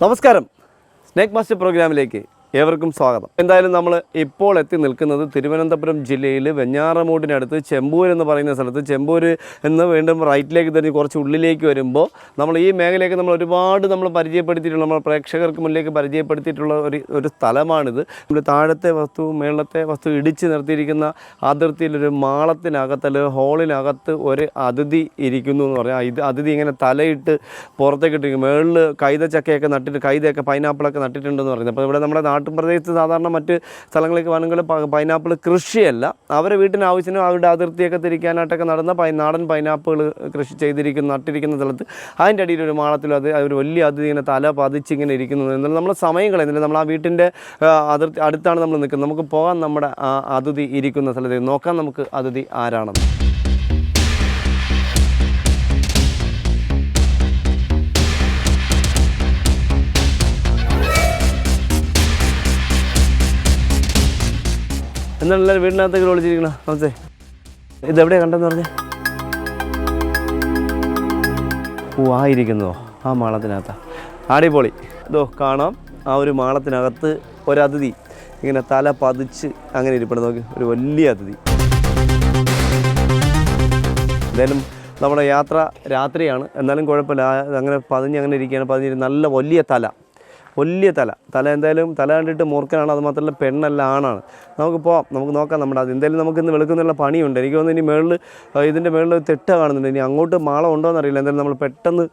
നമസ്കാരം, snake master പ്രോഗ്രാമിലേക്ക് ഏവർക്കും സ്വാഗതം. എന്തായാലും നമ്മൾ ഇപ്പോൾ എത്തി നിൽക്കുന്നത് തിരുവനന്തപുരം ജില്ലയിൽ വെഞ്ഞാറമൂടിനടുത്ത് ചെമ്പൂർ എന്ന് പറയുന്ന സ്ഥലത്ത്. ചെമ്പൂർ എന്ന് വീണ്ടും റൈറ്റിലേക്ക് തിരിഞ്ഞ് കുറച്ച് ഉള്ളിലേക്ക് വരുമ്പോൾ നമ്മൾ ഈ മേഖലയൊക്കെ നമ്മൾ ഒരുപാട് പരിചയപ്പെടുത്തിയിട്ടുള്ള, നമ്മൾ പ്രേക്ഷകർക്ക് മുന്നിലേക്ക് പരിചയപ്പെടുത്തിയിട്ടുള്ള ഒരു സ്ഥലമാണിത്. നമ്മൾ താഴത്തെ വസ്തു മേളത്തെ വസ്തു ഇടിച്ച് നിർത്തിയിരിക്കുന്ന അതിർത്തിയിലൊരു മാളത്തിനകത്ത് അല്ലെങ്കിൽ ഹോളിനകത്ത് ഒരു അതിഥി ഇരിക്കുന്നു എന്ന് പറയാം. ഇത് അതിഥി ഇങ്ങനെ തലയിട്ട് പുറത്തേക്ക് ഇട്ടിരിക്കും. മേളിൽ കൈതച്ചക്കയൊക്കെ നട്ടിട്ട്, കൈതയൊക്കെ പൈനാപ്പിളൊക്കെ നട്ടിട്ടുണ്ടെന്ന് പറയുന്നത്. അപ്പോൾ ഇവിടെ നമ്മുടെ പ്രദേശത്ത് സാധാരണ മറ്റ് സ്ഥലങ്ങളിലേക്ക് വേണമെങ്കിൽ പൈനാപ്പിൾ കൃഷിയല്ല, അവരെ വീട്ടിന് ആവശ്യത്തിന് അവരുടെ അതിർത്തിയൊക്കെ തിരിക്കാനായിട്ടൊക്കെ നടന്ന നാടൻ പൈനാപ്പിൾ കൃഷി നട്ടിരിക്കുന്ന സ്ഥലത്ത് അതിൻ്റെ അടിയിൽ ഒരു മാളത്തിലും ഒരു വലിയ അതിഥി ഇങ്ങനെ തല പതിച്ചിങ്ങനെ ഇരിക്കുന്നത്. എന്നാലും നമ്മൾ സമയം കളയുന്നില്ല, നമ്മൾ ആ വീട്ടിൻ്റെ അതിർത്തി അടുത്താണ് നമ്മൾ നിൽക്കുന്നത്. നമുക്ക് പോകാൻ നമ്മുടെ ആ അതിഥി ഇരിക്കുന്ന സ്ഥലത്തേക്ക് നോക്കാം നമുക്ക് അതിഥി ആരാണെന്ന്. എന്നാലും എല്ലാവരും വീടിനകത്തേക്ക് വിളിച്ചിരിക്കണം. നമസ്തേ, ഇതെവിടെയാണ് കണ്ടെന്ന് പറഞ്ഞേ? ആയിരിക്കുന്നതോ ആ മാളത്തിനകത്താണ്. അടിപൊളി. ഇതോ കാണാം, ആ ഒരു മാളത്തിനകത്ത് ഒരതിഥി ഇങ്ങനെ തല പതിച്ച് അങ്ങനെ ഇരിപ്പണം. നോക്കി, ഒരു വലിയ അതിഥി. എന്തായാലും നമ്മുടെ യാത്ര രാത്രിയാണ്, എന്നാലും കുഴപ്പമില്ല. അങ്ങനെ അങ്ങനെ ഇരിക്കുകയാണ്. നല്ല വലിയ തല എന്തായാലും തല കണ്ടിട്ട് മൂർഖനാണ്. അത് മാത്രമല്ല പെണ്ണല്ല, ആണാണ്. നമുക്ക് പോവാം, നമുക്ക് നോക്കാം. നമ്മുടെ അത് എന്തായാലും നമുക്ക് ഇന്ന് വെളുക്കുന്നുള്ള പണിയുണ്ട്. എനിക്ക് തോന്നുന്നു ഇനി മേളിൽ ഇതിൻ്റെ മേളിൽ തെട്ട കാണുന്നുണ്ട്. ഇനി അങ്ങോട്ട് മാളം ഉണ്ടോ എന്നറിയില്ല. എന്തായാലും നമ്മൾ പെട്ടെന്ന്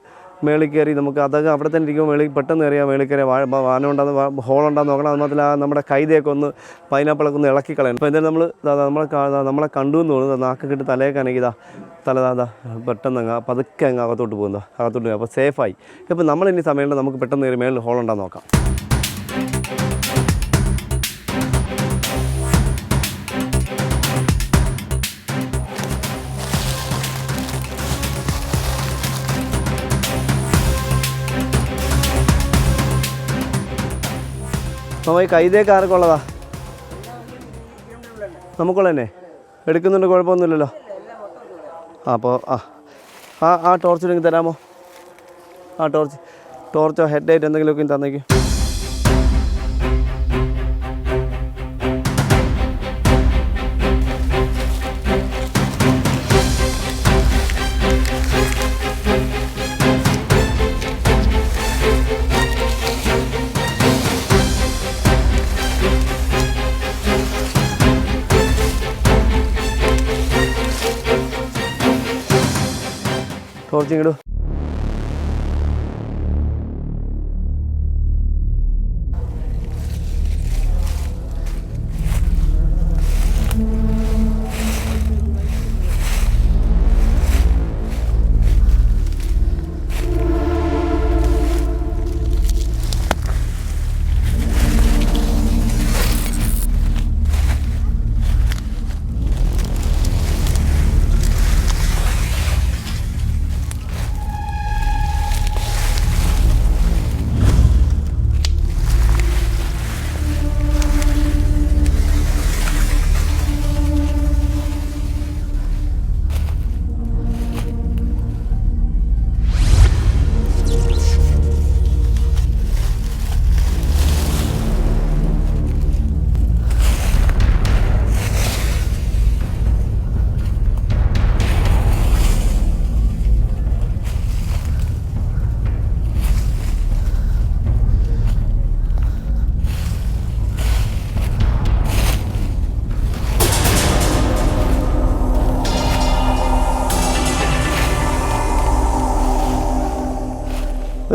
മേളിൽ കയറി നമുക്ക് അതൊക്കെ അവിടെ തന്നെ ഇരിക്കുമ്പോൾ മേളിൽ പെട്ടെന്ന് കയറിയാൽ മേളിൽ കയറിയാൽ വാനം ഉണ്ടാകുന്ന ഹോളുണ്ടാകുന്ന നോക്കണം. അത് മാത്രമല്ല നമ്മുടെ കൈതയൊക്കെ ഒന്ന് പൈനാപ്പിളൊക്കെ ഒന്ന് ഇളക്കി കളയണം. അപ്പോൾ എന്തായാലും നമ്മളെ കണ്ടു എന്ന് തോന്നുന്നു. നാക്ക് കിട്ടി തലയൊക്കെയാണെങ്കിൽ തലതാ പെട്ടെന്ന് പതുക്കെ അകത്തോട്ട് പോകുന്നത്, അകത്തോട്ട് പോകും. അപ്പോൾ സേഫായി. ഇപ്പോൾ നമ്മളിനി സമയമുണ്ട്, നമുക്ക് പെട്ടെന്ന് കയറി മേളിൽ ഹോളുണ്ടാകുന്ന നോക്കാം. ഈ കൈതയൊക്കെ ആർക്കും ഉള്ളതാ? നമുക്കുള്ള തന്നെ എടുക്കുന്നുണ്ട്, കുഴപ്പമൊന്നുമില്ലല്ലോ. അപ്പോൾ ആ ടോർച്ച് ഉണ്ടെങ്കിൽ തരാമോ? ആ ടോർച്ചോ ഹെഡ്ലൈറ്റ് എന്തെങ്കിലുമൊക്കെ തന്നേക്കും. ടോർച്ചിങ്ങിടും.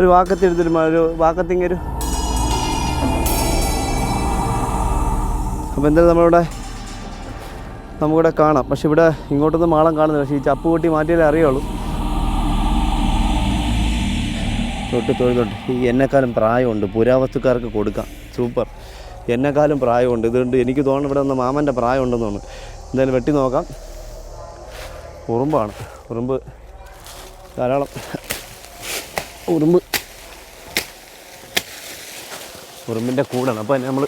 ഒരു വാക്കത്തെടുത്തിട്ട് ഒരു വാക്കത്തിങ്ങൊരു. അപ്പോൾ എന്തായാലും നമുക്കിവിടെ കാണാം. പക്ഷെ ഇവിടെ ഇങ്ങോട്ടൊന്നും മാളം കാണുന്നില്ല. പക്ഷേ ഈ ചപ്പ് കൂട്ടി മാറ്റിയാലേ അറിയുള്ളൂ. തൊട്ട് ഈ എന്നെക്കാലം പ്രായമുണ്ട്, പുരാവസ്തുക്കാർക്ക് കൊടുക്കാം. സൂപ്പർ, എന്നെക്കാലം പ്രായമുണ്ട്. ഇതുകൊണ്ട് എനിക്ക് തോന്നുന്നു ഇവിടെ നിന്ന് മാമൻ്റെ പ്രായം ഉണ്ടെന്ന് തോന്നുന്നു. എന്തായാലും വെട്ടി നോക്കാം. ഉറുമ്പ് ധാരാളം ഉറുമ്പിൻ്റെ കൂടാണ്. അപ്പോൾ നമ്മൾ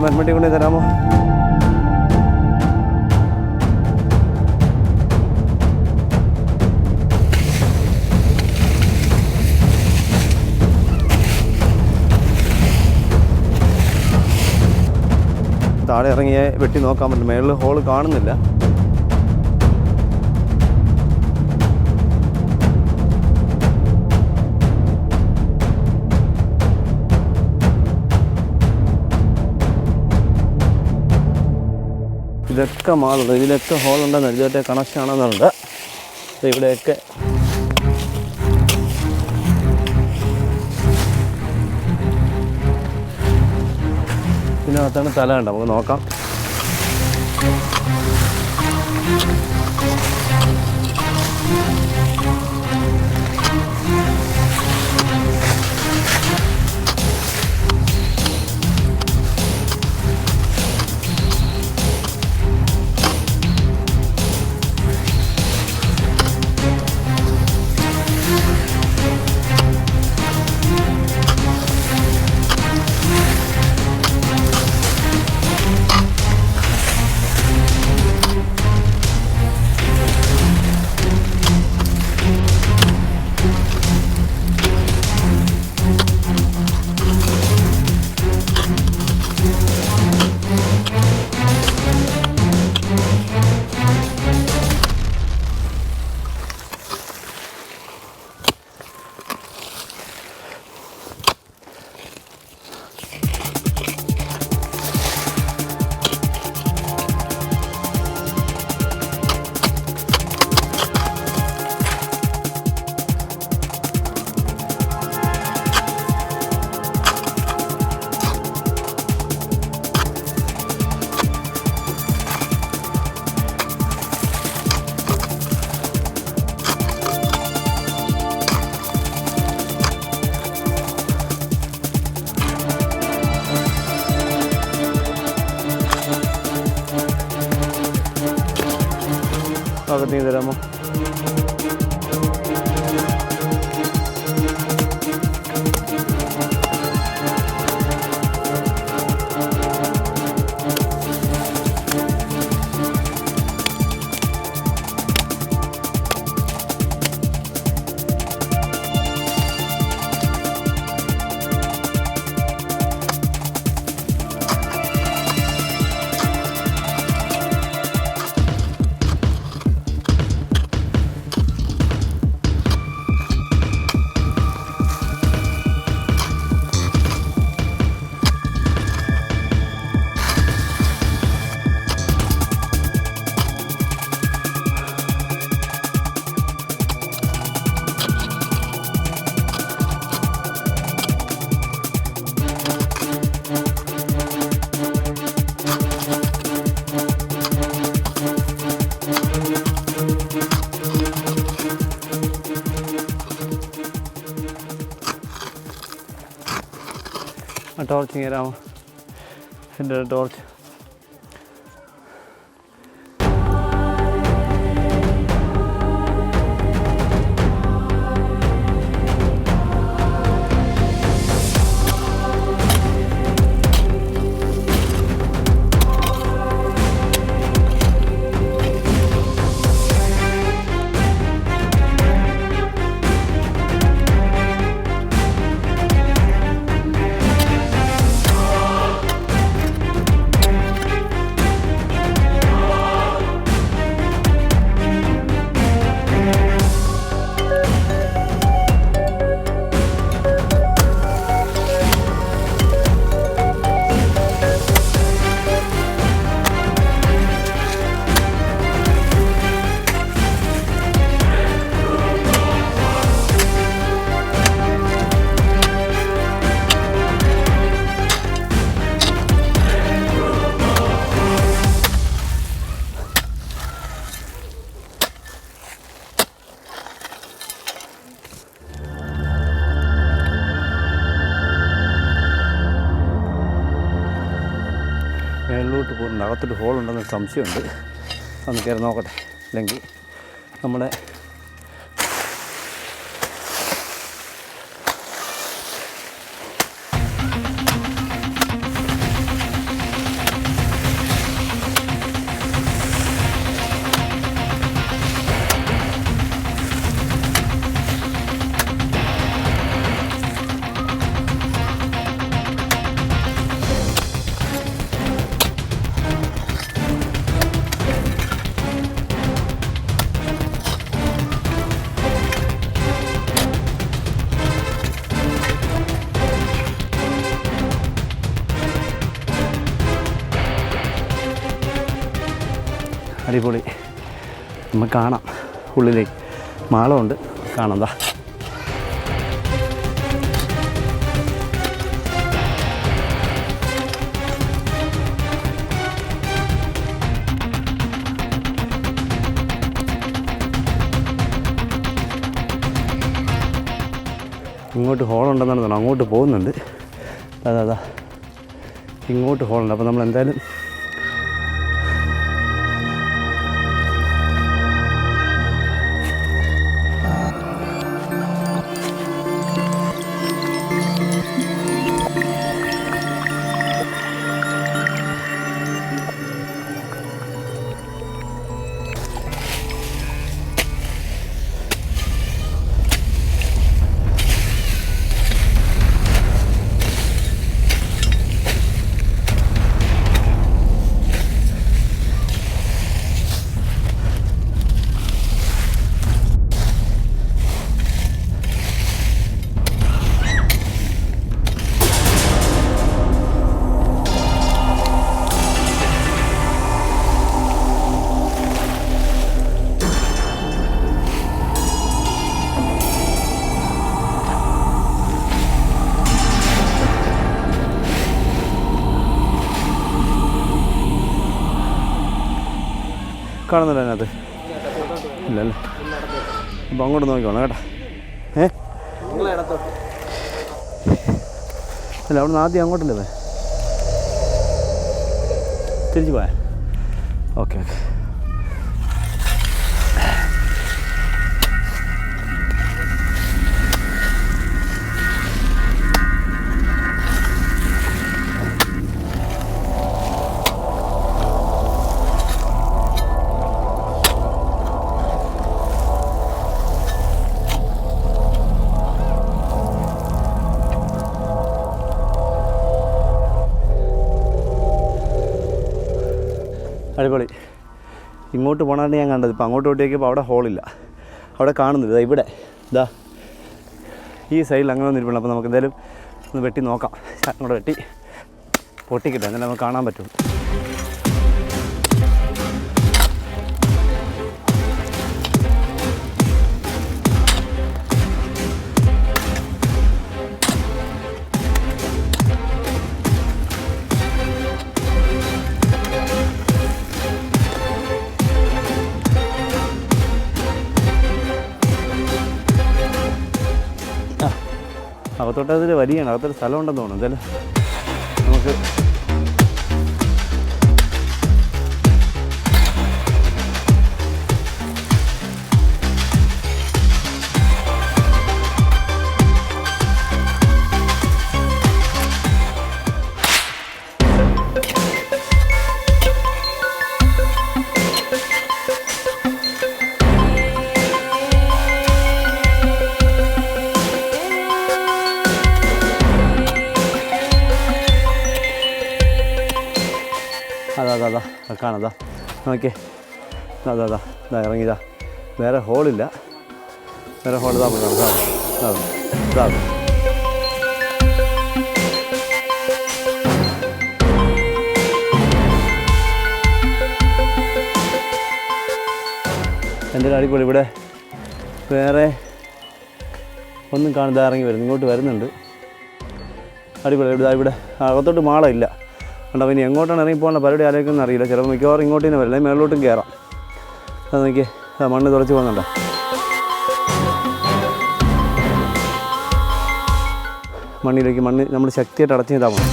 ഒരു മൺവണ്ടി കൊണ്ടു തരാമോ? താഴെ ഇറങ്ങിയ വെട്ടി നോക്കാൻ പറ്റും. മേളിൽ ഹോള് കാണുന്നില്ല. ഇതൊക്കെ മാളുണ്ട്. ഇതിലൊക്കെ ഹോളുണ്ടെന്ന് ഇതുമായിട്ട് കണക്ഷൻ ആണെന്നുണ്ട്. ഇവിടെയൊക്കെ ഇതിനകത്താണ് തല ഉണ്ട്. നമുക്ക് നോക്കാം. പകർത്തി തരാമോ? ടോർച്ച് തരാമോ? എൻ്റെ ടോർച്ച്. മേളിലോട്ട് പോകുന്നുണ്ട്. അകത്തൊരു ഹോളുണ്ടെന്ന് സംശയമുണ്ട്. ഒന്ന് കയറി നോക്കട്ടെ. അല്ലെങ്കിൽ നമ്മുടെ അടിപൊളി. നമുക്ക് കാണാം ഉള്ളിലേക്ക് മാളമുണ്ട്, കാണാം. ദാ ഇങ്ങോട്ട് ഹോളുണ്ടെന്നാണ് തോന്നുന്നത്. അങ്ങോട്ട് പോകുന്നുണ്ട്. അതാ ഇങ്ങോട്ട് ഹോളുണ്ട്. അപ്പോൾ നമ്മൾ എന്തായാലും കാണുന്നില്ല അതിനകത്ത് ഇല്ലല്ലേ? അപ്പോൾ അങ്ങോട്ട് നോക്കിക്കോണം കേട്ടോ. അല്ല അവിടെ നിന്ന് ആദ്യം അങ്ങോട്ടല്ലേ തിരിച്ചു പോയാ? Okay okay. അടിപൊളി. ഇങ്ങോട്ട് പോകണാണ്ട് ഞാൻ കണ്ടത്. ഇപ്പോൾ അങ്ങോട്ട് നോക്കിയപ്പോൾ അവിടെ ഹോളില്ല, അവിടെ കാണുന്നില്ല. ഇവിടെ ഇതാ ഈ സൈഡിൽ അങ്ങനെ ഒന്നും ഇരിപ്പുണ്ട്. അപ്പോൾ നമുക്ക് എന്തായാലും ഒന്ന് വെട്ടി നോക്കാം. അങ്ങോട്ട് വെട്ടി പൊട്ടിക്കില്ല, എന്നാലും നമുക്ക് കാണാൻ പറ്റും. അകത്തോട്ടതിൽ വരികയാണ്, അകത്തൊരു സ്ഥലം ഉണ്ടെന്ന് തോന്നുന്നു. എന്തായാലും നമുക്ക് അതാ കാണാം. നോക്കിയേ, അതാ ഇറങ്ങിയതാ. വേറെ ഹോളില്ല, വേറെ ഹോൾ ഇതാ ഇതാ. എൻ്റെ അടിപൊളി. ഇവിടെ വേറെ ഒന്നും കാണുന്നത് ഇറങ്ങി വരുന്നു, ഇങ്ങോട്ട് വരുന്നുണ്ട്. അടിപൊളി. ഇവിടെ അകത്തോട്ട് മാളമില്ല. കണ്ടോ, ഇനി എങ്ങോട്ടാണ് ഇറങ്ങി പോകേണ്ട പരിപാടി ആലോചിക്കുന്നതെന്ന് അറിയില്ല. ചിലപ്പോൾ മിക്കവാറും ഇങ്ങോട്ട് തന്നെ വരില്ല, മേളിലോട്ടും കയറാം. അത് നോക്കിയേ, മണ്ണ് തുറച്ച് പോകുന്നുണ്ടോ? മണ്ണിലേക്ക് മണ്ണ് നമ്മൾ ശക്തിയായിട്ട് അടച്ചു ചെയ്താൽ മതി.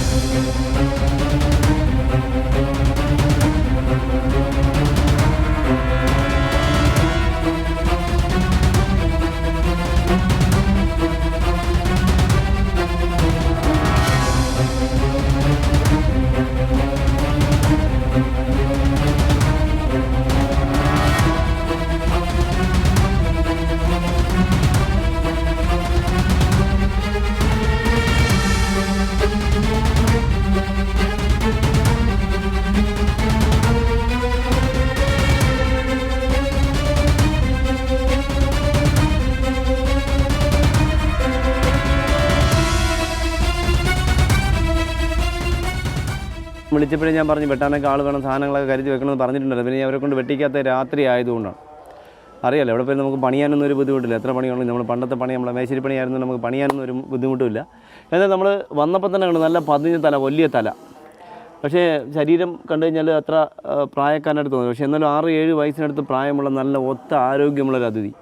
വിളിച്ചപ്പോഴേ ഞാൻ പറഞ്ഞു വെട്ടാനൊക്കെ ആൾ വേണം, സാധനങ്ങളൊക്കെ കരുതി വെക്കണമെന്ന് പറഞ്ഞിട്ടുണ്ടല്ലോ. പിന്നെ അവരെ കൊണ്ട് വെട്ടിക്കാത്ത രാത്രി ആയതുകൊണ്ടാണ്. അറിയാലോ, എവിടെ പോയി നമുക്ക് പണിയാനൊന്നും ഒരു ബുദ്ധിമുട്ടില്ല. എത്ര പണിയാണെങ്കിലും നമ്മൾ പണ്ടത്തെ പണി, നമ്മളെ മേശിരി പണിയായിരുന്നു, നമുക്ക് പണിയാനൊന്നും ഒരു ബുദ്ധിമുട്ടുമില്ല. എന്നാൽ നമ്മൾ വന്നപ്പോൾ തന്നെ കണ്ടു നല്ല പതിഞ്ഞ തല, വലിയ തല. പക്ഷേ ശരീരം കണ്ടു കഴിഞ്ഞാൽ അത്ര പ്രായക്കാരനായിട്ട് തോന്നുന്നു. പക്ഷേ എന്നാലും 6-7 വയസ്സിനടുത്ത് പ്രായമുള്ള നല്ല ഒത്ത ആരോഗ്യമുള്ളൊരു അതിഥി.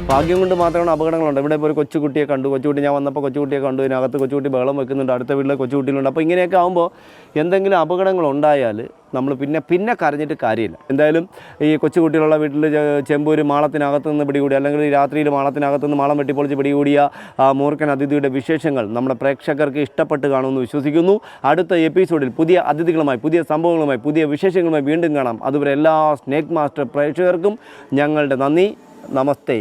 ഭാഗ്യം കൊണ്ട് മാത്രമാണ് അപകടങ്ങളുണ്ട്. ഇവിടെ ഇപ്പോൾ ഒരു കൊച്ചുകുട്ടിയെ കണ്ടു, കൊച്ചുകുട്ടി ഞാൻ വന്നപ്പോൾ കൊച്ചുകുട്ടിയെ കണ്ടു, ഇതിനകത്ത് കൊച്ചുകുട്ടി ബഹളം വെക്കുന്നുണ്ട്, അടുത്ത വീട്ടിലെ കൊച്ചുകുട്ടികളുണ്ട്. അപ്പോൾ ഇങ്ങനെയൊക്കെ ആകുമ്പോൾ എന്തെങ്കിലും അപകടങ്ങളുണ്ടായാൽ നമ്മൾ പിന്നെ കരഞ്ഞിട്ട് കാര്യമില്ല. എന്തായാലും ഈ കൊച്ചുകുട്ടികളുള്ള വീട്ടിൽ ചെമ്പൂർ മാളത്തിനകത്ത് നിന്ന് പിടികൂടി, അല്ലെങ്കിൽ രാത്രിയിൽ മാളത്തിനകത്ത് നിന്ന് മാളം വെട്ടിപ്പൊളിച്ച് പിടികൂടിയ മൂർഖൻ അതിഥിയുടെ വിശേഷങ്ങൾ നമ്മുടെ പ്രേക്ഷകർക്ക് ഇഷ്ടപ്പെട്ട് കാണുമെന്ന് വിശ്വസിക്കുന്നു. അടുത്ത എപ്പിസോഡിൽ പുതിയ അതിഥികളുമായി, പുതിയ സംഭവങ്ങളുമായി, പുതിയ വിശേഷങ്ങളുമായി വീണ്ടും കാണാം. അതുവരെ എല്ലാ സ്നേക്ക് മാസ്റ്റർ പ്രേക്ഷകർക്കും ഞങ്ങളുടെ നന്ദി. നമസ്തേ.